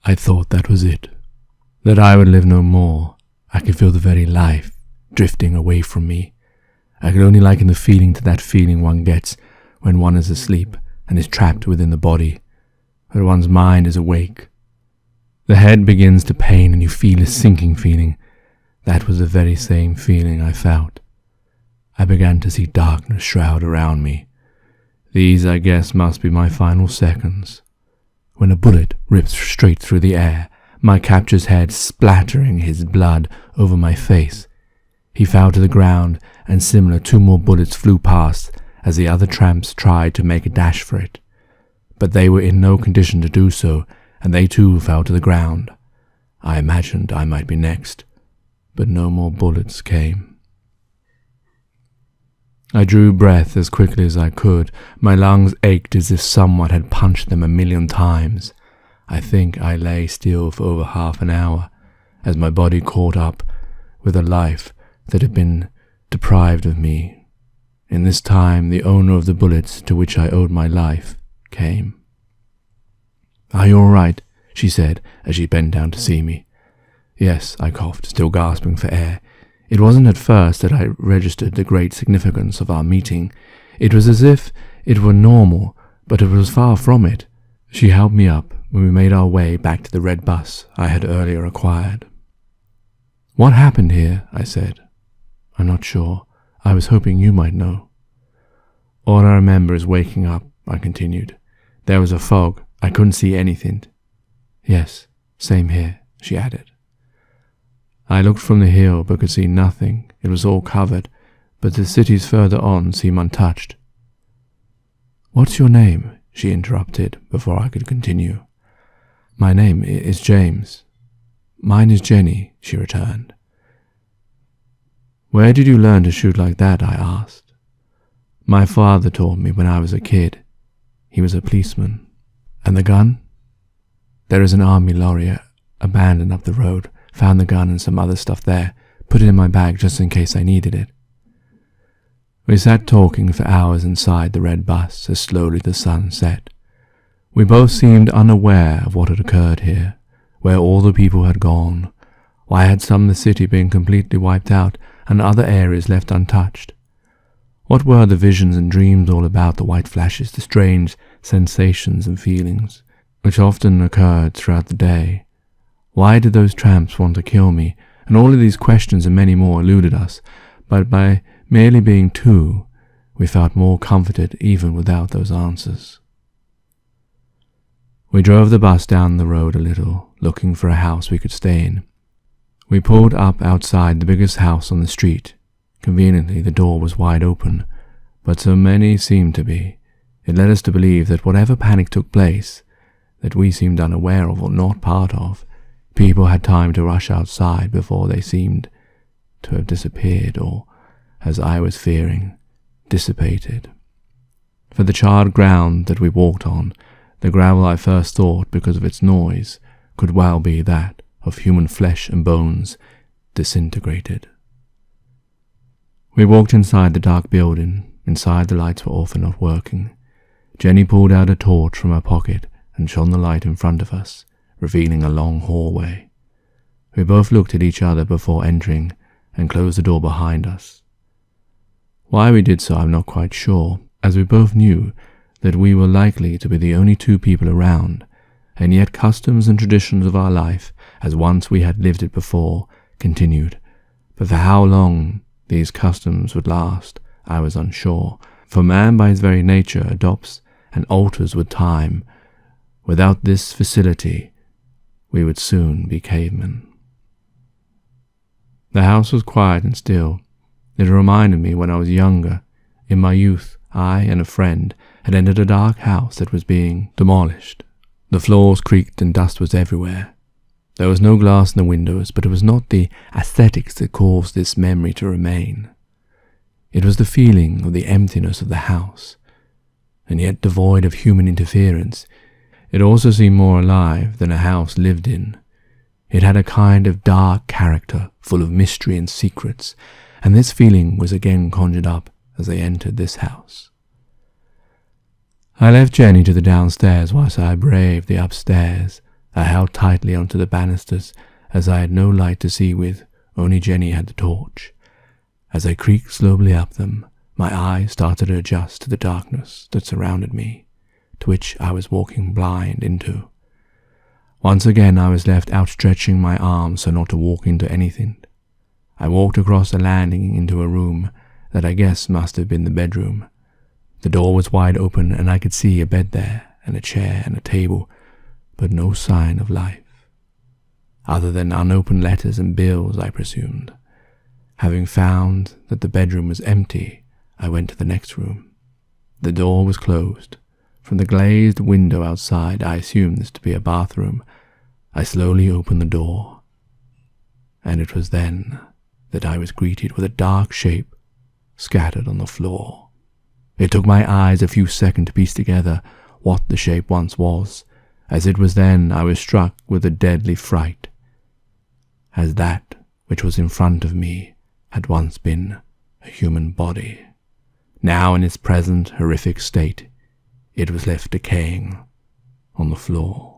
I thought that was it, that I would live no more. I could feel the very life drifting away from me. I could only liken the feeling to that feeling one gets when one is asleep and is trapped within the body, but one's mind is awake. The head begins to pain and you feel a sinking feeling. That was the very same feeling I felt. I began to see darkness shroud around me. These, I guess, must be my final seconds, when a bullet ripped straight through the air, my captor's head splattering his blood over my face. He fell to the ground, and similar 2 more bullets flew past as the other tramps tried to make a dash for it. But they were in no condition to do so, and they too fell to the ground. I imagined I might be next, but no more bullets came. I drew breath as quickly as I could. My lungs ached as if someone had punched them 1,000,000 times. I think I lay still for over half an hour, as my body caught up with a life that had been deprived of me. In this time, the owner of the bullets to which I owed my life came. "Are you all right?" she said as she bent down to see me. "Yes," I coughed, still gasping for air. It wasn't at first that I registered the great significance of our meeting. It was as if it were normal, but it was far from it. She helped me up when we made our way back to the red bus I had earlier acquired. "What happened here?" I said. "I'm not sure. I was hoping you might know." "All I remember is waking up," I continued. "There was a fog. I couldn't see anything." "Yes, same here," she added. I looked from the hill but could see nothing. It was all covered, but the cities further on seemed untouched. "What's your name?" she interrupted before I could continue. "My name is James." "Mine is Jenny," she returned. "Where did you learn to shoot like that?" I asked. "My father taught me when I was a kid. He was a policeman." "And the gun?" "There is an army lorry abandoned up the road. Found the gun and some other stuff there. Put it in my bag just in case I needed it." We sat talking for hours inside the red bus as slowly the sun set. We both seemed unaware of what had occurred here, where all the people had gone. Why had some of the city been completely wiped out and other areas left untouched? What were the visions and dreams all about, the white flashes, the strange sensations and feelings, which often occurred throughout the day? Why did those tramps want to kill me? And all of these questions and many more eluded us, but by merely being 2, we felt more comforted even without those answers. We drove the bus down the road a little, looking for a house we could stay in. We pulled up outside the biggest house on the street. Conveniently, the door was wide open, but so many seemed to be. It led us to believe that whatever panic took place, that we seemed unaware of or not part of, people had time to rush outside before they seemed to have disappeared or, as I was fearing, dissipated. For the charred ground that we walked on, the gravel I first thought, because of its noise, could well be that of human flesh and bones disintegrated. We walked inside the dark building. Inside the lights were often not working. Jenny pulled out a torch from her pocket and shone the light in front of us, revealing a long hallway. We both looked at each other before entering and closed the door behind us. Why we did so I'm not quite sure, as we both knew that we were likely to be the only 2 people around, and yet customs and traditions of our life, as once we had lived it before, continued. But for how long these customs would last, I was unsure, for man by his very nature adopts and alters with time. Without this facility, we would soon be cavemen. The house was quiet and still. It reminded me when I was younger. In my youth, I and a friend had entered a dark house that was being demolished. The floors creaked and dust was everywhere. There was no glass in the windows, but it was not the aesthetics that caused this memory to remain. It was the feeling of the emptiness of the house, and yet devoid of human interference. It also seemed more alive than a house lived in. It had a kind of dark character, full of mystery and secrets, and this feeling was again conjured up as they entered this house. I left Jenny to the downstairs whilst I braved the upstairs. I held tightly onto the banisters, as I had no light to see with, only Jenny had the torch. As I creaked slowly up them, my eyes started to adjust to the darkness that surrounded me, to which I was walking blind into. Once again I was left outstretching my arms so not to walk into anything. I walked across the landing into a room that I guess must have been the bedroom. The door was wide open and I could see a bed there, and a chair and a table, but no sign of life. Other than unopened letters and bills, I presumed. Having found that the bedroom was empty, I went to the next room. The door was closed. From the glazed window outside, I assumed this to be a bathroom. I slowly opened the door, and it was then that I was greeted with a dark shape scattered on the floor. It took my eyes a few seconds to piece together what the shape once was. As it was then, I was struck with a deadly fright, as that which was in front of me had once been a human body. Now in its present horrific state, it was left decaying on the floor.